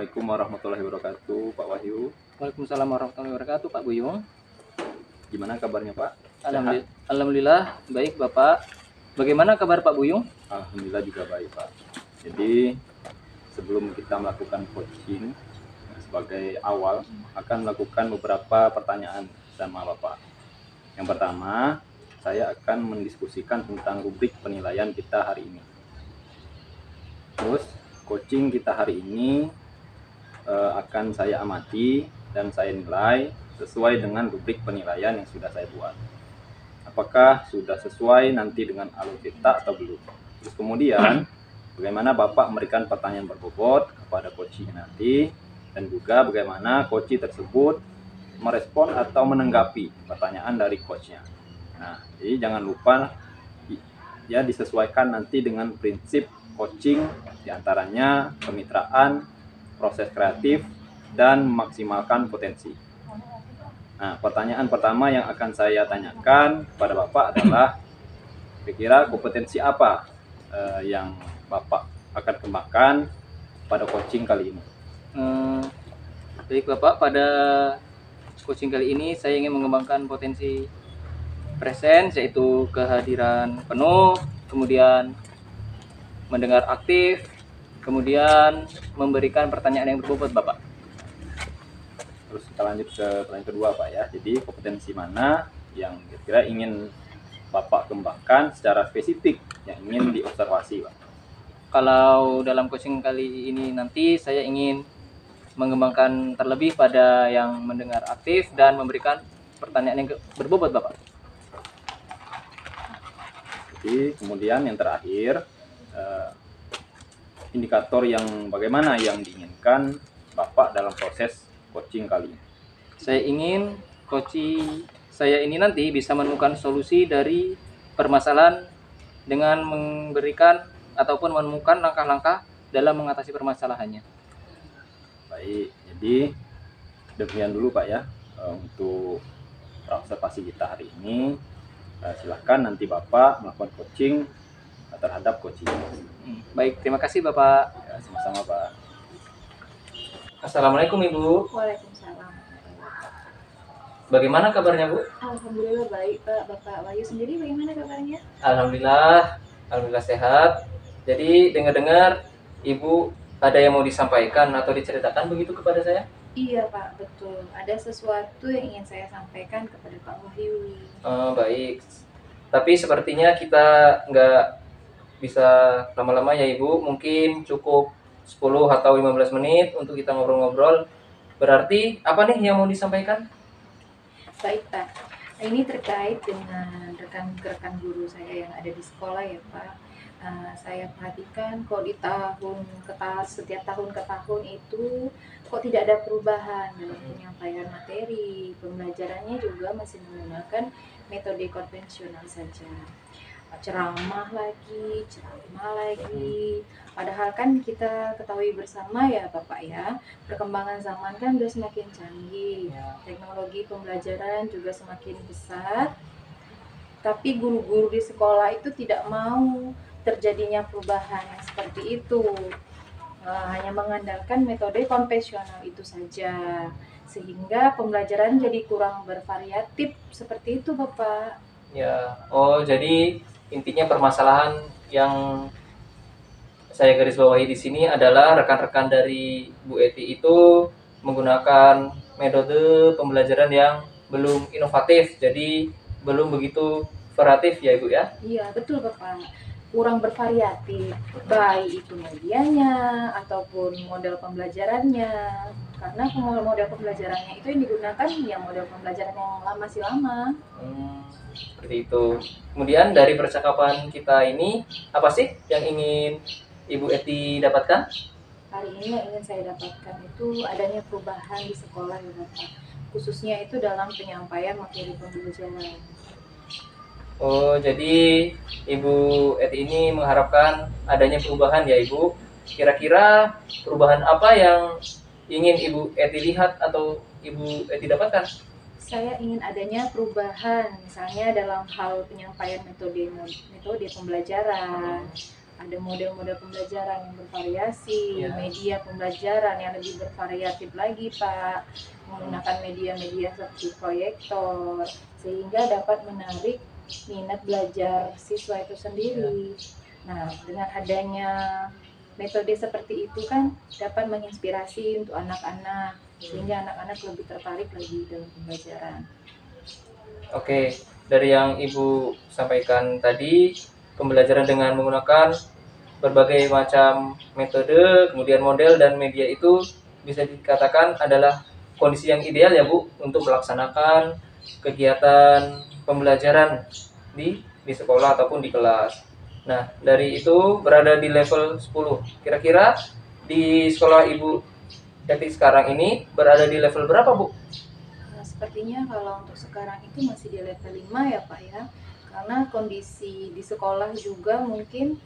Assalamualaikum warahmatullahi wabarakatuh, Pak Wahyu. Waalaikumsalam warahmatullahi wabarakatuh, Pak Buyung. Gimana kabarnya, Pak? Alhamdulillah, Alhamdulillah baik, Bapak. Bagaimana kabar Pak Buyung? Alhamdulillah juga baik, Pak. Jadi sebelum kita melakukan coaching, sebagai awal akan melakukan beberapa pertanyaan sama Bapak. Yang pertama, saya akan mendiskusikan tentang rubrik penilaian kita hari ini. Terus coaching kita hari ini akan saya amati dan saya nilai sesuai dengan rubrik penilaian yang sudah saya buat. Apakah sudah sesuai nanti dengan alur kita atau belum? Terus kemudian bagaimana Bapak memberikan pertanyaan berbobot kepada coaching nanti, dan juga bagaimana coach tersebut merespon atau menanggapi pertanyaan dari coachnya. Nah, jadi jangan lupa ya disesuaikan nanti dengan prinsip coaching, diantaranya kemitraan, proses kreatif, dan memaksimalkan potensi. Nah, pertanyaan pertama yang akan saya tanyakan kepada Bapak adalah kira-kira kompetensi apa yang Bapak akan kembangkan pada coaching kali ini? Baik Bapak, pada coaching kali ini saya ingin mengembangkan potensi presence, yaitu kehadiran penuh, kemudian mendengar aktif, kemudian memberikan pertanyaan yang berbobot, Bapak. Terus kita lanjut ke pertanyaan kedua, Pak ya. Jadi kompetensi mana yang kira-kira ingin Bapak kembangkan secara spesifik yang ingin diobservasi, Pak? Kalau dalam coaching kali ini nanti saya ingin mengembangkan terlebih pada yang mendengar aktif dan memberikan pertanyaan yang berbobot, Bapak. Jadi kemudian yang terakhir, indikator yang bagaimana yang diinginkan Bapak dalam proses coaching kali ini? Saya ingin coaching saya ini nanti bisa menemukan solusi dari permasalahan dengan memberikan ataupun menemukan langkah-langkah dalam mengatasi permasalahannya. Baik, jadi demikian dulu Pak ya untuk observasi kita hari ini. Silahkan nanti Bapak melakukan coaching terhadap coaching. Baik, terima kasih Bapak. Ya, sama-sama Pak. Assalamualaikum Ibu. Waalaikumsalam. Bagaimana kabarnya Bu? Alhamdulillah baik Pak. Bapak Wahyu sendiri bagaimana kabarnya? Alhamdulillah sehat. Jadi dengar-dengar Ibu ada yang mau disampaikan atau diceritakan begitu kepada saya? Iya Pak, betul. Ada sesuatu yang ingin saya sampaikan kepada Pak Wahyu. Baik. Tapi sepertinya kita nggak bisa lama-lama ya Ibu. Mungkin cukup 10 atau 15 menit untuk kita ngobrol-ngobrol. Berarti apa nih yang mau disampaikan? Baik Pak, ini terkait dengan rekan-rekan guru saya yang ada di sekolah ya Pak. Saya perhatikan kok di setiap tahun ke tahun itu kok tidak ada perubahan dalam penyampaian materi, pembelajarannya juga masih menggunakan metode konvensional saja. Ceramah lagi. Padahal kan kita ketahui bersama ya Bapak ya, perkembangan zaman kan sudah semakin canggih, teknologi pembelajaran juga semakin besar, tapi guru-guru di sekolah itu tidak mau terjadinya perubahan yang seperti itu. Hanya mengandalkan metode konvensional itu saja, sehingga pembelajaran jadi kurang bervariatif seperti itu Bapak. Ya, jadi intinya permasalahan yang saya garis bawahi di sini adalah rekan-rekan dari Bu Eti itu menggunakan metode pembelajaran yang belum inovatif, jadi belum begitu variatif ya Ibu ya? Iya, betul Bapak. Kurang bervariatif, baik itu medianya ataupun model pembelajarannya. Karena model pembelajarannya itu yang digunakan ya model pembelajaran yang masih lama. Seperti itu. Kemudian dari percakapan kita ini, apa sih yang ingin Ibu Eti dapatkan? Hari ini yang ingin saya dapatkan itu adanya perubahan di sekolah ya Bapak. Khususnya itu dalam penyampaian materi pembelajaran. Jadi Ibu Eti ini mengharapkan adanya perubahan ya Ibu. Kira-kira perubahan apa yang ingin Ibu Eti lihat atau Ibu Eti dapatkan? Saya ingin adanya perubahan, misalnya dalam hal penyampaian metode pembelajaran, ada model-model pembelajaran yang bervariasi, Ya. media pembelajaran yang lebih bervariatif lagi Pak, menggunakan media-media seperti proyektor, sehingga dapat menarik minat belajar siswa itu sendiri. Nah, dengan adanya metode seperti itu kan dapat menginspirasi untuk anak-anak, sehingga anak-anak lebih tertarik lagi dalam pembelajaran. Oke, dari yang Ibu sampaikan tadi, pembelajaran dengan menggunakan berbagai macam metode, kemudian model dan media itu bisa dikatakan adalah kondisi yang ideal ya Bu untuk melaksanakan kegiatan pembelajaran di sekolah ataupun di kelas. Nah, dari itu berada di level 10. Kira-kira di sekolah Ibu Eti sekarang ini berada di level berapa Bu? Nah, sepertinya kalau untuk sekarang itu masih di level 5 ya Pak ya, karena kondisi di sekolah juga mungkin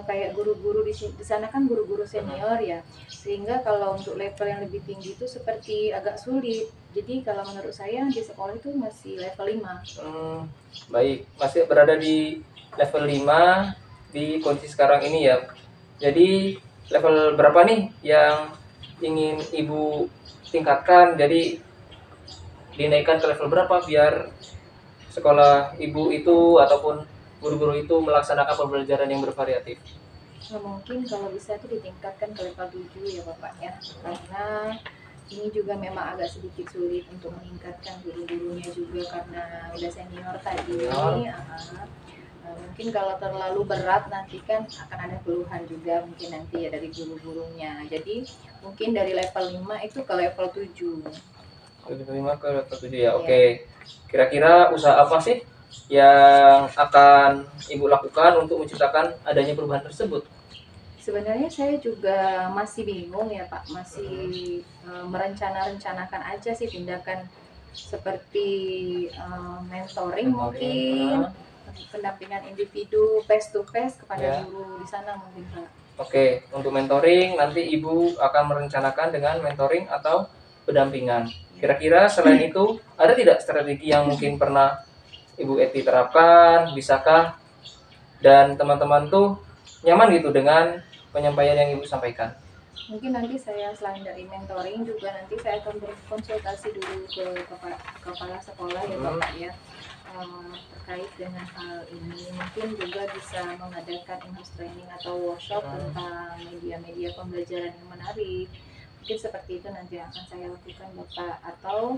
kayak guru-guru di sana kan guru-guru senior ya, sehingga kalau untuk level yang lebih tinggi itu seperti agak sulit. Jadi kalau menurut saya di sekolah itu masih level 5. Baik, masih berada di level 5 di kondisi sekarang ini ya. Jadi level berapa nih yang ingin Ibu tingkatkan? Jadi dinaikkan ke level berapa biar sekolah Ibu itu ataupun guru-guru itu melaksanakan pembelajaran yang bervariatif? Nah, mungkin kalau bisa itu ditingkatkan ke level 7 ya Bapak ya, karena ini juga memang agak sedikit sulit untuk meningkatkan guru-gurunya juga karena udah senior tadi. Mungkin kalau terlalu berat nanti kan akan ada keluhan juga mungkin nanti ya dari guru-gurunya. Jadi mungkin dari level 5 itu ke level 7. Level 5 ke level 7 ya. Oke. Kira-kira usaha apa sih yang akan Ibu lakukan untuk menciptakan adanya perubahan tersebut? Sebenarnya saya juga masih bingung ya Pak, masih merencanakan aja sih tindakan seperti mentoring mungkin, pendampingan individu face to face kepada guru di sana mungkin Pak. Oke, untuk mentoring nanti Ibu akan merencanakan dengan mentoring atau pendampingan. Kira-kira selain itu ada tidak strategi yang mungkin pernah Ibu Eti terapkan, bisakah dan teman-teman tuh nyaman gitu dengan penyampaian yang Ibu sampaikan? Mungkin nanti saya selain dari mentoring juga nanti saya akan berkonsultasi dulu ke kepala sekolah ya Bapak ya, terkait dengan hal ini. Mungkin juga bisa mengadakan in-house training atau workshop tentang media-media pembelajaran yang menarik. Mungkin seperti itu nanti akan saya lakukan Bapak, atau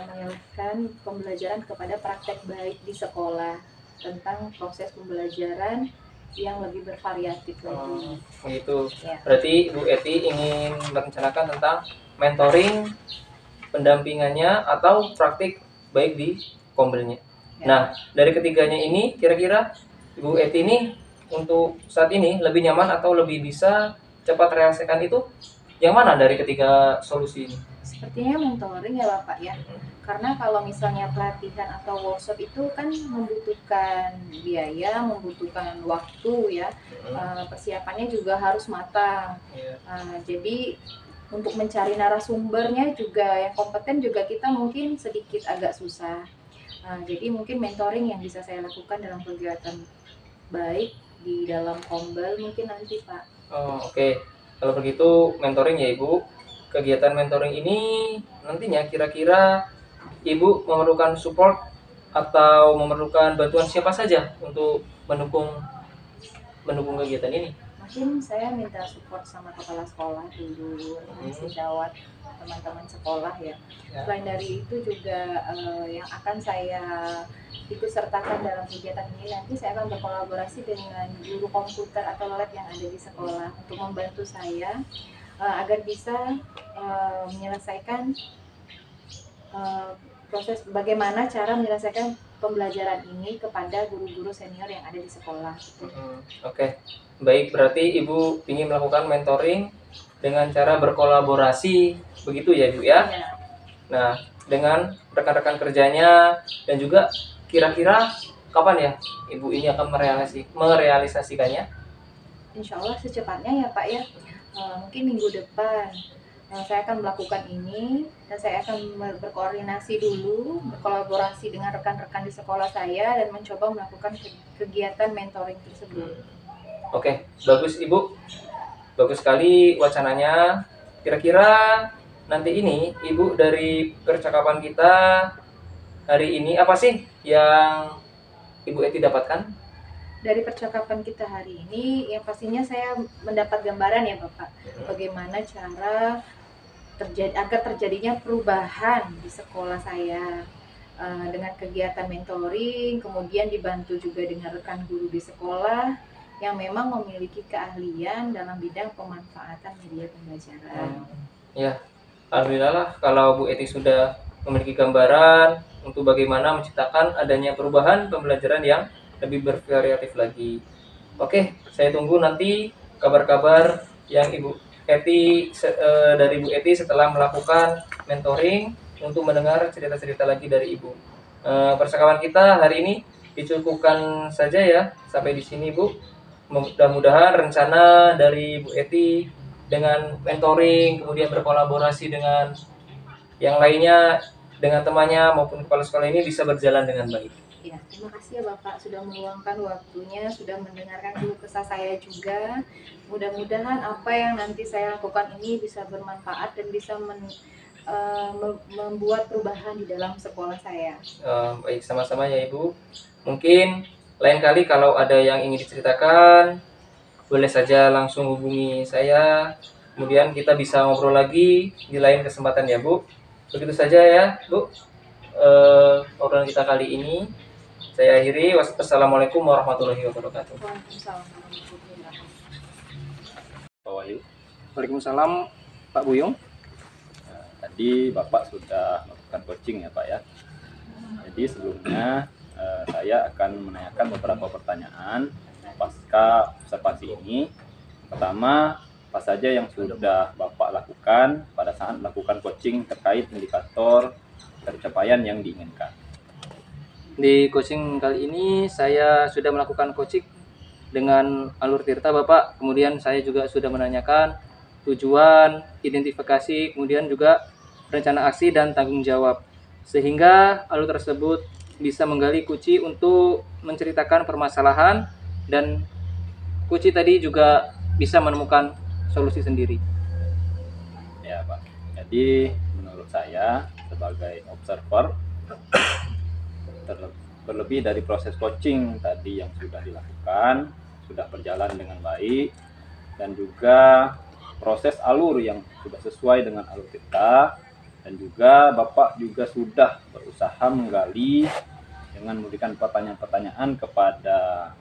mengalihkan pembelajaran kepada praktek baik di sekolah tentang proses pembelajaran yang lebih bervariatif lagi. Begitu. Ya. Berarti Bu Eti ingin merencanakan tentang mentoring, pendampingannya atau praktik baik di kombelnya. Ya. Nah, dari ketiganya ini kira-kira Bu Eti ini untuk saat ini lebih nyaman atau lebih bisa cepat realisasikan itu yang mana dari ketiga solusi ini? Sepertinya mentoring ya Bapak ya. Karena kalau misalnya pelatihan atau workshop itu kan membutuhkan biaya, membutuhkan waktu ya, persiapannya juga harus matang. Jadi untuk mencari narasumbernya juga yang kompeten juga kita mungkin sedikit agak susah. Jadi mungkin mentoring yang bisa saya lakukan dalam kegiatan baik di dalam kombel mungkin nanti Pak. Oke. Kalau begitu mentoring ya Ibu. Kegiatan mentoring ini nantinya kira-kira Ibu memerlukan support atau memerlukan bantuan siapa saja untuk mendukung kegiatan ini? Mungkin saya minta support sama kepala sekolah dulu, sejawat teman-teman sekolah ya. Selain dari itu juga yang akan saya ikut sertakan dalam kegiatan ini, nanti saya akan berkolaborasi dengan guru komputer atau lab yang ada di sekolah untuk membantu saya agar bisa menyelesaikan proses bagaimana cara menyelesaikan pembelajaran ini kepada guru-guru senior yang ada di sekolah. Oke. Baik, berarti Ibu ingin melakukan mentoring dengan cara berkolaborasi, begitu ya Bu ya? Ya. Nah, dengan rekan-rekan kerjanya dan juga kira-kira kapan ya Ibu ini akan merealisasikannya? Insya Allah secepatnya ya Pak ya. Mungkin minggu depan saya akan melakukan ini dan saya akan berkoordinasi dulu, berkolaborasi dengan rekan-rekan di sekolah saya dan mencoba melakukan kegiatan mentoring tersebut. Oke, bagus Ibu. Bagus sekali wacananya. Kira-kira nanti ini Ibu dari percakapan kita hari ini apa sih yang Ibu Eti dapatkan? Dari percakapan kita hari ini, yang pastinya saya mendapat gambaran ya Bapak, bagaimana cara agar terjadinya perubahan di sekolah saya dengan kegiatan mentoring, kemudian dibantu juga dengan rekan guru di sekolah yang memang memiliki keahlian dalam bidang pemanfaatan media pembelajaran. Ya, alhamdulillah lah kalau Bu Eti sudah memiliki gambaran untuk bagaimana menciptakan adanya perubahan pembelajaran yang lebih bervariatif lagi. Oke, saya tunggu nanti kabar-kabar yang Ibu Eti dari Bu Eti setelah melakukan mentoring untuk mendengar cerita-cerita lagi dari Ibu. Percakapan kita hari ini dicukupkan saja ya, sampai di sini Bu. Mudah-mudahan rencana dari Bu Eti dengan mentoring, kemudian berkolaborasi dengan yang lainnya, dengan temannya maupun kepala sekolah ini bisa berjalan dengan baik. Ya, terima kasih ya Bapak sudah meluangkan waktunya, sudah mendengarkan keluh kesah saya juga. Mudah-mudahan apa yang nanti saya lakukan ini bisa bermanfaat dan bisa membuat perubahan di dalam sekolah saya. Baik, sama-sama ya Ibu. Mungkin lain kali kalau ada yang ingin diceritakan, boleh saja langsung hubungi saya. Kemudian kita bisa ngobrol lagi di lain kesempatan ya Bu. Begitu saja ya Bu, obrolan kita kali ini. Saya akhiri. Wassalamualaikum warahmatullahi wabarakatuh. Waalaikumsalam warahmatullahi wabarakatuh. Pak Wahyu. Waalaikumsalam Pak Buyung. Tadi Bapak sudah melakukan coaching ya Pak ya. Jadi sebelumnya saya akan menanyakan beberapa pertanyaan pasca observasi ini. Pertama, apa saja yang sudah Bapak lakukan pada saat melakukan coaching terkait indikator pencapaian yang diinginkan? Di coaching kali ini saya sudah melakukan coaching dengan alur tirta Bapak. Kemudian saya juga sudah menanyakan tujuan, identifikasi, kemudian juga rencana aksi dan tanggung jawab. Sehingga alur tersebut bisa menggali Kuci untuk menceritakan permasalahan dan Kuci tadi juga bisa menemukan solusi sendiri. Ya Pak. Jadi menurut saya sebagai observer, terlebih dari proses coaching tadi yang sudah dilakukan, sudah berjalan dengan baik, dan juga proses alur yang sudah sesuai dengan alur kita, dan juga Bapak juga sudah berusaha menggali dengan memberikan pertanyaan-pertanyaan kepada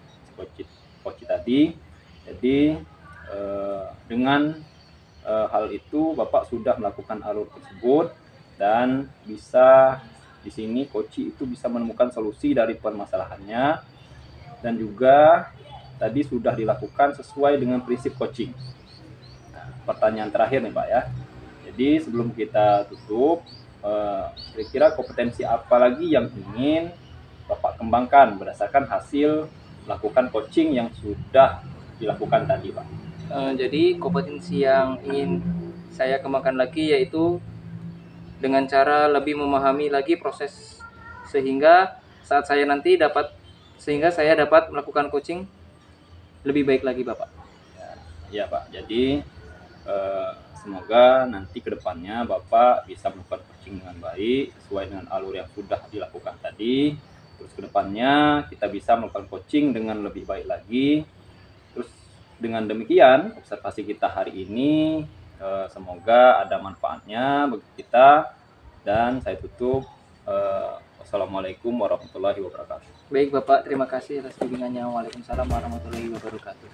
coach tadi. Jadi dengan hal itu Bapak sudah melakukan alur tersebut dan bisa di sini coach itu bisa menemukan solusi dari permasalahannya, dan juga tadi sudah dilakukan sesuai dengan prinsip coaching. Nah, pertanyaan terakhir nih Pak ya. Jadi sebelum kita tutup, kira-kira kompetensi apa lagi yang ingin Bapak kembangkan berdasarkan hasil melakukan coaching yang sudah dilakukan tadi Pak? Jadi kompetensi yang ingin saya kembangkan lagi yaitu dengan cara lebih memahami lagi proses sehingga saya dapat melakukan coaching lebih baik lagi Bapak. Ya Pak, jadi semoga nanti kedepannya Bapak bisa melakukan coaching dengan baik sesuai dengan alur yang sudah dilakukan tadi. Terus kedepannya kita bisa melakukan coaching dengan lebih baik lagi. Terus dengan demikian observasi kita hari ini semoga ada manfaatnya bagi kita, dan saya tutup. Wassalamualaikum warahmatullahi wabarakatuh. Baik Bapak, terima kasih atas bimbingannya. Waalaikumsalam warahmatullahi wabarakatuh.